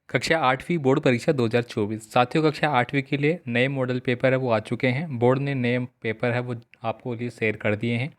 कक्षा 8वीं बोर्ड परीक्षा 2024 साथियों, कक्षा 8वीं के लिए नए मॉडल पेपर है वो आ चुके हैं। बोर्ड ने नए पेपर है वो आपको लिए शेयर कर दिए हैं।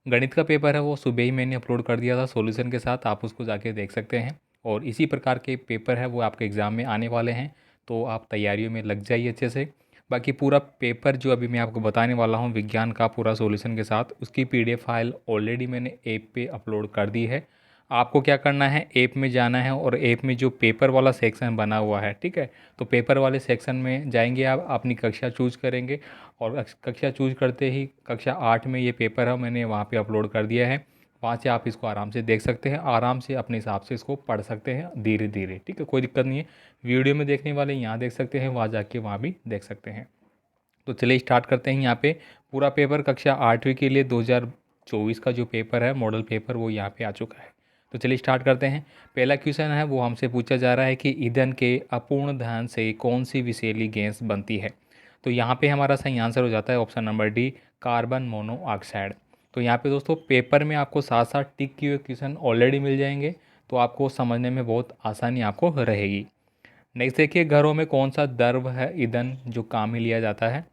गणित का पेपर है वो सुबह ही मैंने अपलोड कर दिया था सॉल्यूशन के साथ, आप उसको जाके देख सकते हैं। और इसी प्रकार के पेपर है वो आपके एग्ज़ाम में आने वाले हैं, तो आप तैयारियों में लग जाइए अच्छे से। बाकी पूरा पेपर जो अभी मैं आपको बताने वाला हूँ विज्ञान का पूरा सॉल्यूशन के साथ, उसकी पीडीएफ फाइल ऑलरेडी मैंने ऐप पे अपलोड कर दी है। आपको क्या करना है, ऐप में जाना है और ऐप में जो पेपर वाला सेक्शन बना हुआ है, ठीक है, तो पेपर वाले सेक्शन में जाएंगे, आप अपनी कक्षा चूज करेंगे और कक्षा चूज करते ही कक्षा 8 में ये पेपर है मैंने वहाँ पे अपलोड कर दिया है। वहाँ से आप इसको आराम से देख सकते हैं, आराम से अपने हिसाब से इसको पढ़ सकते हैं धीरे धीरे, ठीक है, कोई दिक्कत नहीं है। वीडियो में देखने वाले यहाँ देख सकते हैं, वहाँ जाके वहाँ भी देख सकते हैं। तो चलिए स्टार्ट करते हैं। यहाँ पे पूरा पेपर कक्षा 8वीं के लिए 2024 का जो पेपर है मॉडल पेपर वो यहाँ पे आ चुका है। तो चलिए स्टार्ट करते हैं। पहला क्वेश्चन है वो हमसे पूछा जा रहा है कि ईंधन के अपूर्ण दहन से कौन सी विषैली गैस बनती है। तो यहाँ पे हमारा सही आंसर हो जाता है option number D, carbon monoxide. तो यहाँ पे दोस्तों पेपर में आपको साथ साथ टिक किए हुए क्वेश्चन ऑलरेडी मिल जाएंगे, तो आपको समझने में बहुत आसानी आपको रहेगी। नेक्स्ट देखिए, घरों में कौन सा द्रव है ईंधन जो काम में लिया जाता है।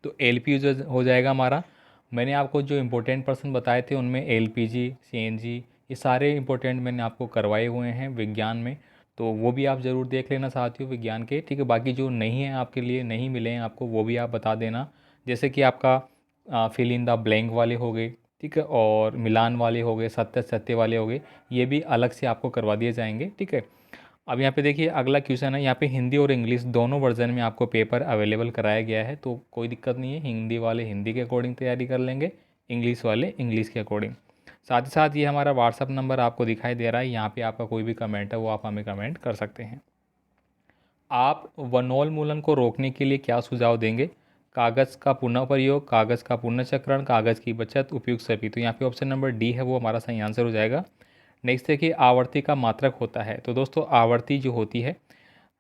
तो एलपी हो जाएगा हमारा। मैंने आपको जो इम्पोर्टेंट पर्सन बताए थे उनमें एलपीजी, सीएनजी, ये सारे इम्पोर्टेंट मैंने आपको करवाए हुए हैं विज्ञान में, तो वो भी आप ज़रूर देख लेना साथियों विज्ञान के, ठीक है। बाकी जो नहीं है आपके लिए नहीं मिले हैं आपको वो भी आप बता देना, जैसे कि आपका फिल इन द ब्लैंक वाले हो गए, ठीक है, और मिलान वाले हो गए, सत्य सत्य वाले हो गए, ये भी अलग से आपको करवा दिए जाएंगे, ठीक है। अब यहाँ पे देखिए अगला क्वेश्चन है, यहाँ पे हिंदी और इंग्लिश दोनों वर्जन में आपको पेपर अवेलेबल कराया गया है, तो कोई दिक्कत नहीं है, हिंदी वाले हिंदी के अकॉर्डिंग तैयारी कर लेंगे, इंग्लिश वाले इंग्लिश के अकॉर्डिंग। साथ ही साथ ये हमारा व्हाट्सअप नंबर आपको दिखाई दे रहा है, यहाँ पे आपका कोई भी कमेंट है वो आप हमें कमेंट कर सकते हैं। आप वनोन्मूलन को रोकने के लिए क्या सुझाव देंगे। कागज़ का पुनः प्रयोग, कागज़ का पुनर्चक्रण, कागज़ की बचत, उपयुक्त सभी। तो यहाँ पे ऑप्शन नंबर डी है वो हमारा सही आंसर हो जाएगा। नेक्स्ट देखिए, आवर्ती का मात्रक होता है। तो दोस्तों आवर्ती जो होती है,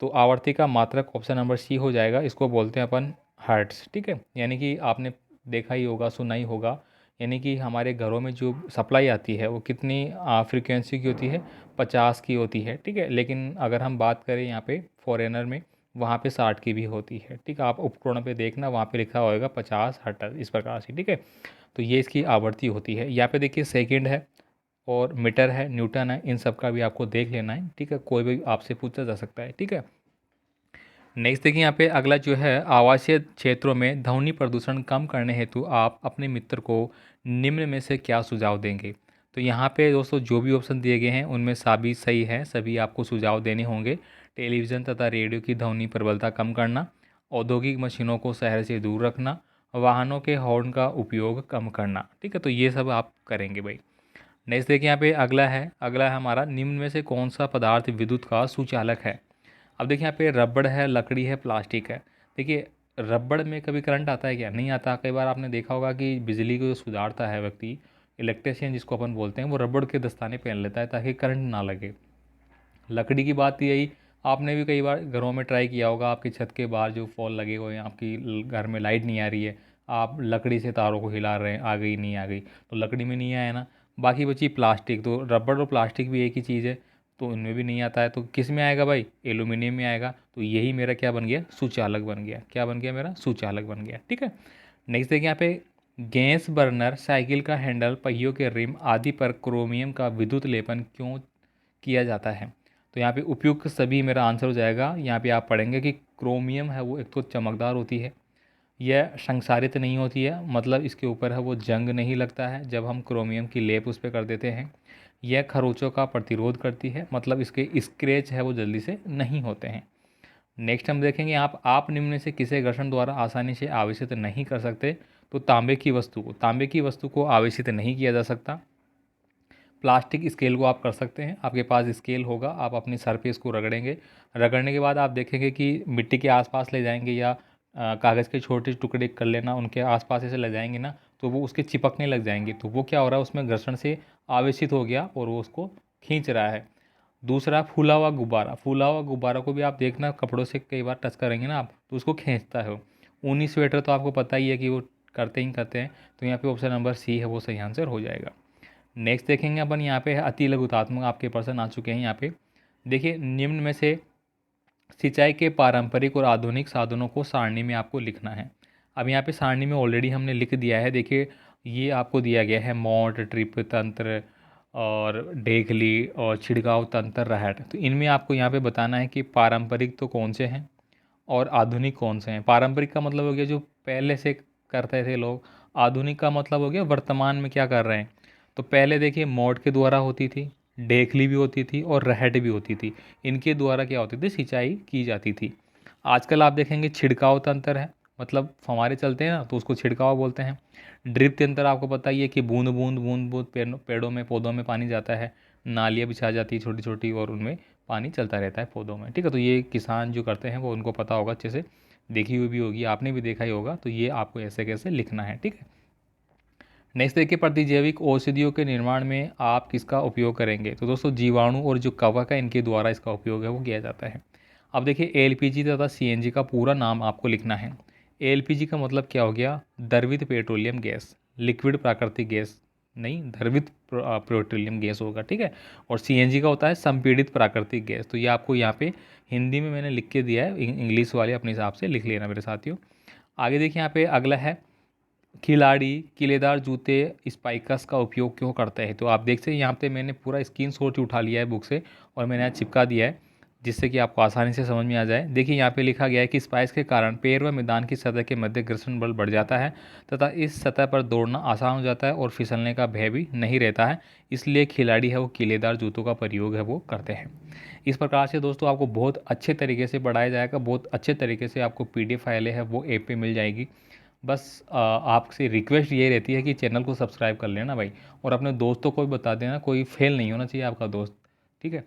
तो आवर्ती का मात्रक ऑप्शन नंबर सी हो जाएगा, इसको बोलते हैं अपन हर्ट्स, ठीक है। यानी कि आपने देखा ही होगा, सुना ही होगा, यानी कि हमारे घरों में जो सप्लाई आती है वो कितनी फ्रीक्वेंसी की होती है, 50 की होती है, ठीक है। लेकिन अगर हम बात करें यहाँ पे फॉरेनर में, वहाँ पे 60 की भी होती है, ठीक है। आप उपकरणों पे देखना वहाँ पे लिखा होगा 50 हर्ट्ज इस प्रकार से, ठीक है। तो ये इसकी आवृत्ति होती है। यहाँ पे देखिए सेकंड है और मीटर है, न्यूटन है, इन सब का भी आपको देख लेना है, ठीक है, कोई भी आपसे पूछा जा सकता है, ठीक है। नेक्स्ट देखिए, यहाँ पे अगला जो है, आवासीय क्षेत्रों में ध्वनि प्रदूषण कम करने हेतु आप अपने मित्र को निम्न में से क्या सुझाव देंगे। तो यहाँ पे दोस्तों जो भी ऑप्शन दिए गए हैं उनमें सभी सही है, सभी आपको सुझाव देने होंगे। टेलीविज़न तथा रेडियो की ध्वनि प्रबलता कम करना, औद्योगिक मशीनों को शहर से दूर रखना, वाहनों के हॉर्न का उपयोग कम करना, ठीक है, तो ये सब आप करेंगे भाई। नेक्स्ट देखिए, यहाँ पे अगला है हमारा, निम्न में से कौन सा पदार्थ विद्युत का सुचालक है। अब देखिए यहाँ पे रबड़ है, लकड़ी है, प्लास्टिक है। देखिए रबड़ में कभी करंट आता है क्या, नहीं आता। कई बार आपने देखा होगा कि बिजली को जो सुधारता है व्यक्ति, इलेक्ट्रिशियन जिसको अपन बोलते हैं, वो रबड़ के दस्ताने पहन लेता है ताकि करंट ना लगे। लकड़ी की बात यही, आपने भी कई बार घरों में ट्राई किया होगा, आपकी छत के बाहर जो फॉल लगे हुए हैं, आपकी घर में लाइट नहीं आ रही है, आप लकड़ी से तारों को हिला रहे हैं, आ गई नहीं आ गई, तो लकड़ी में नहीं आया ना। बाकी बची प्लास्टिक, तो रबड़ और प्लास्टिक भी एक ही चीज़ है, तो इनमें भी नहीं आता है, तो किस में आएगा भाई, एल्यूमिनियम में आएगा। तो यही मेरा क्या बन गया, सुचालक बन गया। क्या बन गया मेरा, सुचालक बन गया, ठीक है। नेक्स्ट देखिए यहाँ पे, गैस बर्नर, साइकिल का हैंडल, पहियों के रिम आदि पर क्रोमियम का विद्युत लेपन क्यों किया जाता है। तो यहाँ पे उपयुक्त सभी मेरा आंसर हो जाएगा। यहाँ पे आप पढ़ेंगे कि क्रोमियम है वो एक तो चमकदार होती है, यह संक्षारित नहीं होती है, मतलब इसके ऊपर है वो जंग नहीं लगता है जब हम क्रोमियम की लेप उस पर कर देते हैं। यह खरोंचों का प्रतिरोध करती है, मतलब इसके स्क्रैच है वो जल्दी से नहीं होते हैं। नेक्स्ट हम देखेंगे, आप निम्न में से किसे घर्षण द्वारा आसानी से आवेशित नहीं कर सकते। तो तांबे की वस्तु को आवेशित नहीं किया जा सकता। प्लास्टिक स्केल को आप कर सकते हैं, आपके पास स्केल होगा, आप अपने सर पे इसको रगड़ेंगे, रगड़ने के बाद आप देखेंगे कि मिट्टी के आसपास ले जाएंगे या कागज़ के छोटे टुकड़े कर लेना, उनके आसपास ऐसे ले जाएंगे ना, तो वो उसके चिपकने लग जाएंगे, तो वो क्या हो रहा है, उसमें घर्षण से आवेशित हो गया और वो उसको खींच रहा है। दूसरा, फूला हुआ गुब्बारा को भी आप देखना, कपड़ों से कई बार टच करेंगे ना आप तो उसको खींचता है। ऊनी स्वेटर तो आपको पता ही है कि वो करते ही करते हैं, तो यहाँ पे ऑप्शन नंबर सी है वो सही आंसर हो जाएगा। नेक्स्ट देखेंगे अपन, यहाँ पे है अति लघुतात्मक, आपके पर्सन आ चुके हैं यहाँ पे। देखिए निम्न में से सिंचाई के पारंपरिक और आधुनिक साधनों को सारणी में आपको लिखना है। अब यहाँ पे सारणी में ऑलरेडी हमने लिख दिया है। देखिए ये आपको दिया गया है मोट, ड्रिप तंत्र और डेगली और छिड़काव तंत्र, रहट। तो इनमें आपको यहाँ पे बताना है कि पारंपरिक तो कौन से हैं और आधुनिक कौन से हैं। पारंपरिक का मतलब हो गया जो पहले से करते थे लोग, आधुनिक का मतलब हो गया वर्तमान में क्या कर रहे हैं। तो पहले देखिए मोट के द्वारा होती थी, डेखली भी होती थी और रहट भी होती थी। इनके द्वारा क्या होती थी, सिंचाई की जाती थी। आजकल आप देखेंगे छिड़काव तंत्र है, मतलब फव्वारे चलते हैं ना, तो उसको छिड़काव बोलते हैं। ड्रिप तंत्र आपको पता ही है कि बूंद बूंद बूंद बूंद पेड़ों में पौधों में पानी जाता है, नालियाँ बिछा जाती है छोटी छोटी और उनमें पानी चलता रहता है पौधों में, ठीक है। तो ये किसान जो करते हैं वो उनको पता होगा, अच्छे से देखी हुई भी होगी, आपने भी देखा ही होगा। तो ये आपको ऐसे कैसे लिखना है, ठीक है। नेक्स्ट देखिए, प्रतिजैविक औषधियों के निर्माण में आप किसका उपयोग करेंगे। तो दोस्तों जीवाणु और जो कवक है इनके द्वारा इसका उपयोग है वो किया जाता है। अब देखिए एलपीजी तथा सीएनजी का पूरा नाम आपको लिखना है। एलपीजी का मतलब क्या हो गया, द्रवित पेट्रोलियम गैस, लिक्विड प्राकृतिक गैस नहीं, द्रवित पेट्रोलियम गैस होगा, ठीक है। और सीएनजी का होता है संपीड़ित प्राकृतिक गैस। तो ये आपको यहाँ पे हिंदी में मैंने लिख के दिया है, इंग्लिश वाले अपने हिसाब से लिख लेना मेरे साथियों। आगे देखिए यहाँ पे अगला है, खिलाड़ी किलेदार जूते स्पाइकस का उपयोग क्यों करते हैं। तो आप देख सकते हैं यहाँ पे मैंने पूरा स्क्रीनशॉट उठा लिया है बुक से और मैंने यहाँ चिपका दिया है, जिससे कि आपको आसानी से समझ में आ जाए। देखिए यहाँ पे लिखा गया है कि स्पाइक्स के कारण पैर व मैदान की सतह के मध्य घर्षण बल बढ़ जाता है तथा इस सतह पर दौड़ना आसान हो जाता है और फिसलने का भय भी नहीं रहता है। इसलिए खिलाड़ी है वो किलेदार जूतों का प्रयोग है वो करते हैं। इस प्रकार से दोस्तों आपको बहुत अच्छे तरीके से पढ़ाया जाएगा, बहुत अच्छे तरीके से आपको PDF फाइलें है वो ऐप पे मिल जाएगी। बस आपसे रिक्वेस्ट ये रहती है कि चैनल को सब्सक्राइब कर लेना भाई, और अपने दोस्तों को भी बता देना, कोई फेल नहीं होना चाहिए आपका दोस्त, ठीक है।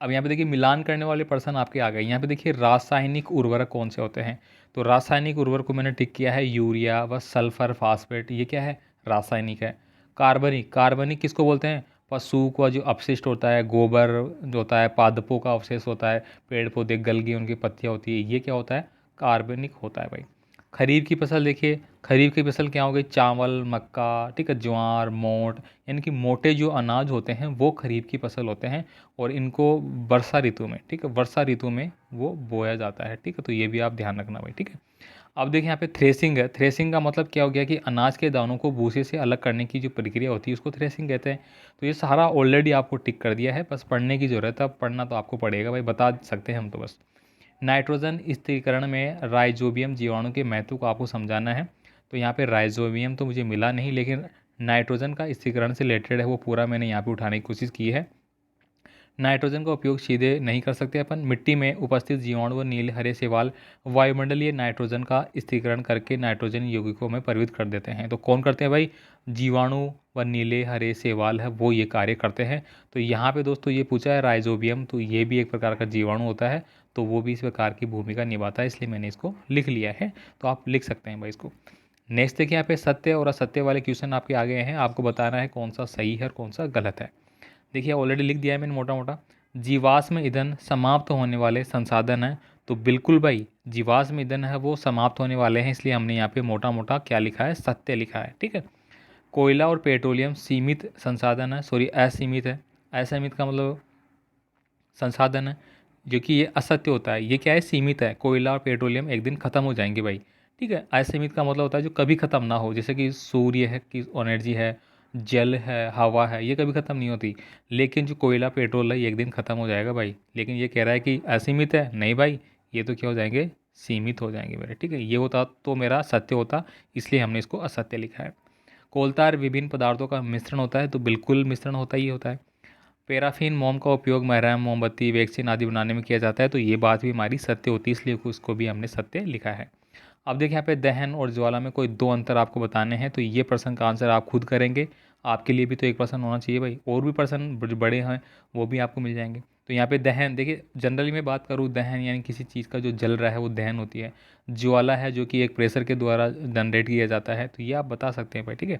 अब यहाँ पे देखिए मिलान करने वाले पर्सन आपके आ गए। यहाँ पे देखिए रासायनिक उर्वरक कौन से होते हैं। तो रासायनिक उर्वरक को मैंने टिक किया है यूरिया व सल्फर फास्फेट, ये क्या है, रासायनिक है। कार्बनिक, कार्बनिक किसको बोलते हैं, पशु का जो अपशिष्ट होता है, गोबर जो होता है, पादपों का अवशेष होता है, पेड़ पौधे गल गए उनकी पत्तियाँ होती है, ये क्या होता है, कार्बनिक होता है भाई। खरीफ की फसल देखिए, खरीफ की फसल क्या हो गई, चावल, मक्का, ठीक है, ज्वार, मोट, यानी कि मोटे जो अनाज होते हैं वो खरीफ की फसल होते हैं और इनको वर्षा ऋतु में, ठीक है, वर्षा ऋतु में वो बोया जाता है, ठीक है। तो ये भी आप ध्यान रखना भाई, ठीक है। अब देखिए यहाँ पे थ्रेसिंग है। थ्रेसिंग का मतलब क्या हो गया कि अनाज के दानों को भूसे से अलग करने की जो प्रक्रिया होती है उसको थ्रेसिंग कहते हैं। तो ये सारा ऑलरेडी आपको टिक कर दिया है, बस पढ़ने की ज़रूरत है। अब पढ़ना तो आपको पड़ेगा भाई, बता सकते हैं हम तो बस। नाइट्रोजन स्थिरीकरण में राइजोबियम जीवाणु के महत्व को आपको समझाना है। तो यहाँ पे राइजोबियम तो मुझे मिला नहीं, लेकिन नाइट्रोजन का स्थिरीकरण से रिलेटेड है वो पूरा मैंने यहाँ पे उठाने की कोशिश की है। नाइट्रोजन का उपयोग सीधे नहीं कर सकते अपन। मिट्टी में उपस्थित जीवाणु व नीले हरे शैवाल वायुमंडलीय नाइट्रोजन का स्थिरीकरण करके नाइट्रोजन यौगिकों में परिवर्तित कर देते हैं। तो कौन करते हैं भाई, जीवाणु व नीले हरे शैवाल है वो ये कार्य करते हैं। तो यहाँ पे दोस्तों ये पूछा है राइजोबियम, तो ये भी एक प्रकार का जीवाणु होता है, तो वो भी इस प्रकार की भूमिका निभाता है, इसलिए मैंने इसको लिख लिया है। तो आप लिख सकते हैं भाई इसको। नेक्स्ट देखिए यहाँ पे सत्य और असत्य वाले क्वेश्चन आपके आ गए हैं, आपको बताना है कौन सा सही है और कौन सा गलत है। देखिए ऑलरेडी लिख दिया है मैंने मोटा मोटा। जीवाश्म ईंधन समाप्त होने वाले संसाधन हैं। तो बिल्कुल भाई जीवाश्म ईंधन है वो समाप्त होने वाले हैं, इसलिए हमने यहाँ पे मोटा मोटा क्या लिखा है, सत्य लिखा है, ठीक है। कोयला और पेट्रोलियम सीमित संसाधन है, सॉरी असीमित है। असीमित का मतलब संसाधन है, जो कि ये असत्य होता है। ये क्या है, सीमित है। कोयला और पेट्रोलियम एक दिन खत्म हो जाएंगे भाई, ठीक है। असीमित का मतलब होता है जो कभी ख़त्म ना हो, जैसे कि सूर्य है की एनर्जी है, जल है, हवा है, ये कभी ख़त्म नहीं होती। लेकिन जो कोयला पेट्रोल है ये एक दिन ख़त्म हो जाएगा भाई। लेकिन ये कह रहा है कि असीमित है, नहीं भाई, ये तो क्या हो जाएंगे, सीमित हो जाएंगे मेरे, ठीक है। ये होता तो मेरा सत्य होता, इसलिए हमने इसको असत्य लिखा है। कोलतार विभिन्न पदार्थों का मिश्रण होता है, तो बिल्कुल मिश्रण होता ही होता है। पैराफिन मोम का उपयोग महरम, मोमबत्ती, वैक्सीन आदि बनाने में किया जाता है, तो ये बात भी हमारी सत्य होती है, इसलिए उसको भी हमने सत्य लिखा है। अब देखिए यहाँ पे दहन और ज्वाला में कोई दो अंतर आपको बताने हैं, तो ये प्रश्न का आंसर आप खुद करेंगे। आपके लिए भी तो एक प्रश्न होना चाहिए भाई, और भी प्रश्न बड़े हैं वो भी आपको मिल जाएंगे। तो यहाँ पे दहन देखिए, जनरली मैं बात करूँ, दहन यानी किसी चीज़ का जो जल रहा है वो दहन होती है। ज्वाला है जो कि एक प्रेशर के द्वारा जनरेट किया जाता है, तो ये आप बता सकते हैं भाई, ठीक है।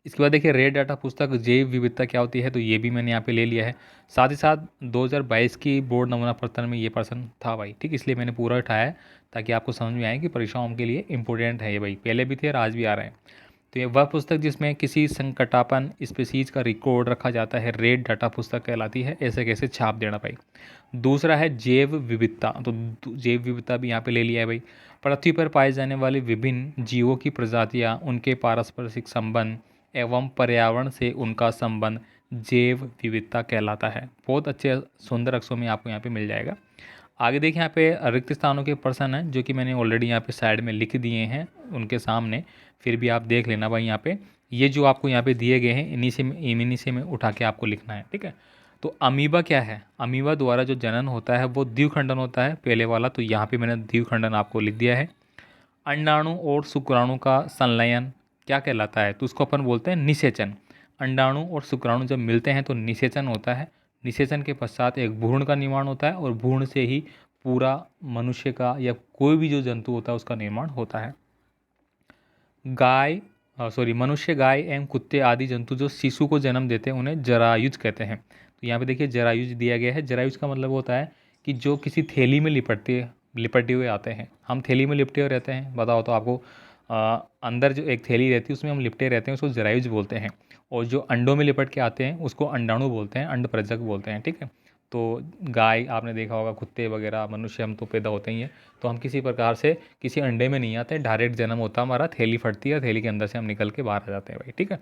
इसके बाद देखिए रेड डाटा पुस्तक जैव विविधता क्या होती है, तो ये भी मैंने यहाँ पे ले लिया है। साथ ही साथ 2022 की बोर्ड नमूना प्रश्न में ये प्रश्न था भाई, ठीक, इसलिए मैंने पूरा उठाया है ताकि आपको समझ में आए कि परीक्षाओं के लिए इंपॉर्टेंट है ये भाई, पहले भी थे और आज भी आ रहे हैं। तो ये वह पुस्तक जिसमें किसी संकटापन स्पीसीज का रिकॉर्ड रखा जाता है रेड डाटा पुस्तक कहलाती है। ऐसे कैसे छाप देना भाई। दूसरा है जैव विविधता, तो जैव विविधता भी यहाँ पे ले लिया है भाई। पृथ्वी पर पाए जाने वाले विभिन्न जीवों की प्रजातियाँ, उनके पारस्परिक संबंध एवं पर्यावरण से उनका संबंध जैव विविधता कहलाता है। बहुत अच्छे सुंदर अक्षरों में आपको यहाँ पे मिल जाएगा। आगे देखिए यहाँ पे रिक्त स्थानों के प्रश्न हैं जो कि मैंने ऑलरेडी यहाँ पे साइड में लिख दिए हैं उनके सामने, फिर भी आप देख लेना भाई। यहाँ पे ये जो आपको यहाँ पे दिए गए हैं इन्हीं से में उठा के आपको लिखना है, ठीक है। तो अमीबा क्या है, अमीबा द्वारा जो जनन होता है वो द्विखंडन होता है पहले वाला, तो यहाँ पे मैंने द्विखंडन आपको लिख दिया है। अंडाणु और शुक्राणु का संलयन क्या कहलाता है, तो उसको अपन बोलते हैं निषेचन। अंडाणु और शुक्राणु जब मिलते हैं तो निषेचन होता है। निषेचन के पश्चात एक भ्रूण का निर्माण होता है और भ्रूण से ही पूरा मनुष्य का या कोई भी जो जंतु होता है उसका निर्माण होता है। मनुष्य, गाय एवं कुत्ते आदि जंतु जो शिशु को जन्म देते हैं उन्हें जरायुज कहते हैं। तो यहाँ पे देखिए जरायुज दिया गया है। जरायुज का मतलब होता है कि जो किसी थैली में लिपटे हुए आते हैं। हम थैली में लिपटे हुए रहते हैं, बताओ तो आपको अंदर जो एक थैली रहती है उसमें हम लिपटे रहते हैं, उसको जरायुज बोलते हैं। और जो अंडों में लिपट के आते हैं उसको अंडाणु बोलते हैं, अंड प्रजक बोलते हैं, ठीक है। तो गाय आपने देखा होगा, कुत्ते वगैरह, मनुष्य हम तो पैदा होते ही हैं, तो हम किसी प्रकार से किसी अंडे में नहीं आते, डायरेक्ट जन्म होता हमारा, थैली फटती है, थैली के अंदर से हम निकल के बाहर आ जाते हैं भाई, ठीक है।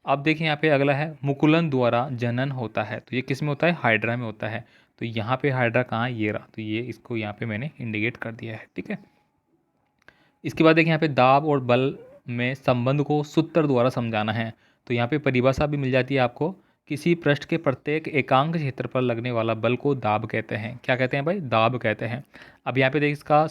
अब देखिए यहाँ पे अगला है मुकुलन द्वारा जनन होता है, तो ये किस में होता है, हाइड्रा में होता है। तो यहाँ पे हाइड्रा कहाँ है, ये रहा, तो ये इसको यहाँ पे मैंने इंडिकेट कर दिया है, ठीक है। इसके बाद देखिए यहाँ पे दाब और बल में संबंध को सूत्र द्वारा समझाना है। तो यहाँ पे परिभाषा भी मिल जाती है आपको। किसी पृष्ठ के प्रत्येक एकांक क्षेत्र पर लगने वाला बल को दाब कहते हैं। क्या कहते हैं भाई, दाब कहते हैं। अब यहाँ पे देखिए इसका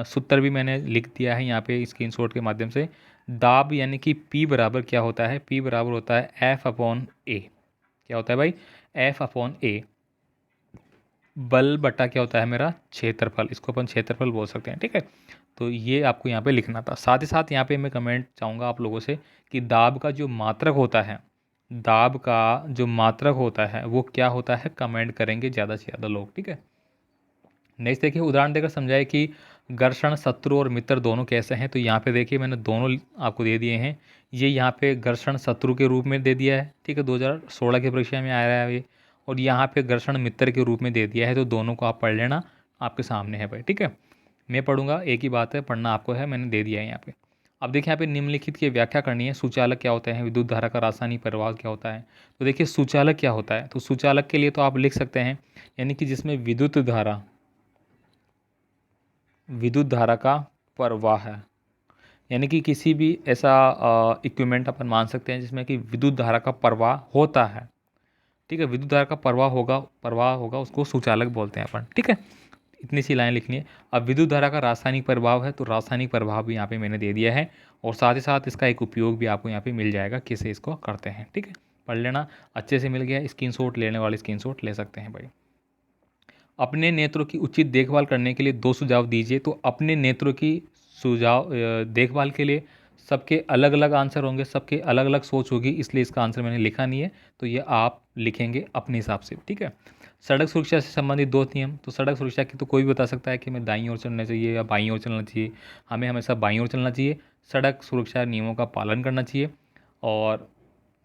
सूत्र भी मैंने लिख दिया है यहाँ पे स्क्रीनशॉट के माध्यम से। दाब यानी कि P बराबर क्या होता है, P बराबर होता है F/A। क्या होता है भाई, F/A। बल बटा क्या होता है मेरा, क्षेत्रफल, इसको अपन क्षेत्रफल बोल सकते हैं, ठीक है। तो ये आपको यहाँ पे लिखना था। साथ ही साथ यहाँ पे मैं कमेंट चाहूँगा आप लोगों से कि दाब का जो मात्रक होता है, दाब का जो मात्रक होता है वो क्या होता है, कमेंट करेंगे ज़्यादा से ज़्यादा लोग, ठीक है। नेक्स्ट देखिए उदाहरण देकर समझाए कि घर्षण शत्रु और मित्र दोनों कैसे हैं। तो यहाँ पे देखिए मैंने दोनों आपको दे दिए हैं। ये यहाँ पे घर्षण शत्रु के रूप में दे दिया है, ठीक है, 2016 की परीक्षा में आ रहा है ये। और यहाँ पे घर्षण मित्र के रूप में दे दिया है, तो दोनों को आप पढ़ लेना, आपके सामने है भाई, ठीक है। मैं पढ़ूंगा, एक ही बात है, पढ़ना आपको है, मैंने दे दिया है यहाँ पे। अब देखिए यहाँ पे निम्नलिखित की व्याख्या करनी है। सुचालक क्या होता है, विद्युत धारा का रासायनिक प्रवाह क्या होता है। तो देखिए सुचालक क्या होता है, तो सुचालक के लिए तो आप लिख सकते हैं यानी कि जिसमें विद्युत धारा का प्रवाह है, यानी कि किसी भी ऐसा इक्विपमेंट अपन मान सकते हैं जिसमें कि विद्युत धारा का प्रवाह होता है, ठीक है। विद्युत धारा का प्रवाह होगा उसको सुचालक बोलते हैं अपन, ठीक है। इतनी सी लाइन लिखनी है। अब विद्युत धारा का रासायनिक प्रभाव है, तो रासायनिक प्रभाव भी यहाँ पे मैंने दे दिया है, और साथ ही साथ इसका एक उपयोग भी आपको यहाँ पे मिल जाएगा, किसे इसको करते हैं, ठीक है। पढ़ लेना, अच्छे से मिल गया। स्क्रीनशॉट लेने वाले स्क्रीनशॉट ले सकते हैं भाई। अपने नेत्रों की उचित देखभाल करने के लिए 2 सुझाव दीजिए। तो अपने नेत्रों की देखभाल के लिए सबके अलग अलग आंसर होंगे, सबके अलग अलग सोच होगी, इसलिए इसका आंसर मैंने लिखा नहीं है, तो ये आप लिखेंगे अपने हिसाब से, ठीक है। सड़क सुरक्षा से संबंधित 2 नियम। तो सड़क सुरक्षा की तो कोई भी बता सकता है कि हमें दाईं ओर चलना चाहिए या बाईं ओर चलना चाहिए। हमें हमेशा बाईं ओर चलना चाहिए। सड़क सुरक्षा नियमों का पालन करना चाहिए। और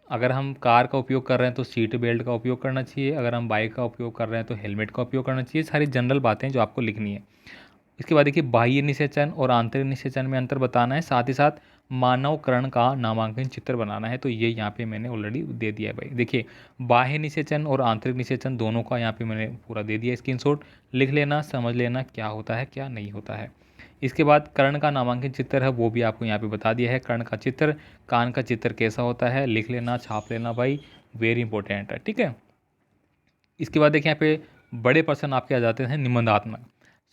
अगर हम कार का उपयोग कर रहे हैं तो सीट बेल्ट का उपयोग करना चाहिए। अगर हम बाइक का उपयोग कर रहे हैं तो हेलमेट का उपयोग करना चाहिए। सारी जनरल बातें जो आपको लिखनी है। इसके बाद देखिए बाह्य निषेचन और आंतरिक निषेचन में अंतर बताना है। साथ ही साथ मानवकरण का नामांकन चित्र बनाना है। तो ये यहाँ पे मैंने ऑलरेडी दे दिया है भाई। देखिए बाह्य निषेचन और आंतरिक निषेचन दोनों का यहाँ पे मैंने पूरा दे दिया। स्क्रीनशॉट लिख लेना, समझ लेना क्या होता है क्या नहीं होता है। इसके बाद कर्ण का नामांकन चित्र है, वो भी आपको यहाँ पे बता दिया है। कर्ण का चित्र, कान का चित्र कैसा होता है, लिख लेना, छाप लेना भाई, वेरी इंपॉर्टेंट है, ठीक है। इसके बाद देखिए यहाँ पे बड़े प्रश्न आपके आ जाते हैं निबंधात्मक।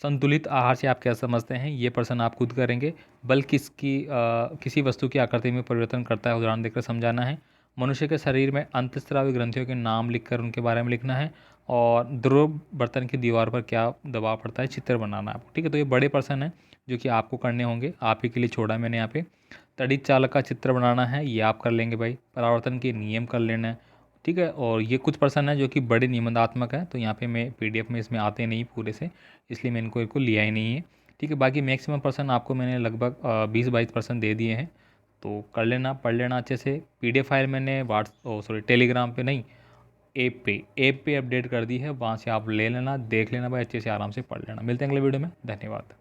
संतुलित आहार से आप क्या समझते हैं, ये प्रश्न आप खुद करेंगे। बल किसी वस्तु की आकृति में परिवर्तन करता है, उदाहरण देकर समझाना है। मनुष्य के शरीर में अंतस्रावी ग्रंथियों के नाम लिखकर उनके बारे में लिखना है। और ध्रुव बर्तन की दीवार पर क्या दबाव पड़ता है, चित्र बनाना है आपको, ठीक है। तो ये बड़े प्रश्न हैं जो कि आपको करने होंगे, आप ही के लिए छोड़ा मैंने यहाँ पे। तड़ित चालक का चित्र बनाना है, ये आप कर लेंगे भाई। परावर्तन के नियम कर लेना है, ठीक है। और ये कुछ प्रश्न है जो कि बड़े निबंधात्मक है, तो यहाँ पे मैं पीडीएफ में इसमें आते नहीं पूरे से, इसलिए मैंने इनको लिया ही नहीं है, ठीक है। बाकी मैक्सिमम प्रश्न आपको मैंने लगभग 20-22 प्रश्न दे दिए हैं, तो कर लेना, पढ़ लेना अच्छे से। PDF फाइल मैंने टेलीग्राम पे नहीं, ऐप पे अपडेट कर दी है, वहाँ से आप ले लेना, देख लेना भाई, अच्छे से आराम से पढ़ लेना। मिलते हैं अगले वीडियो में, धन्यवाद।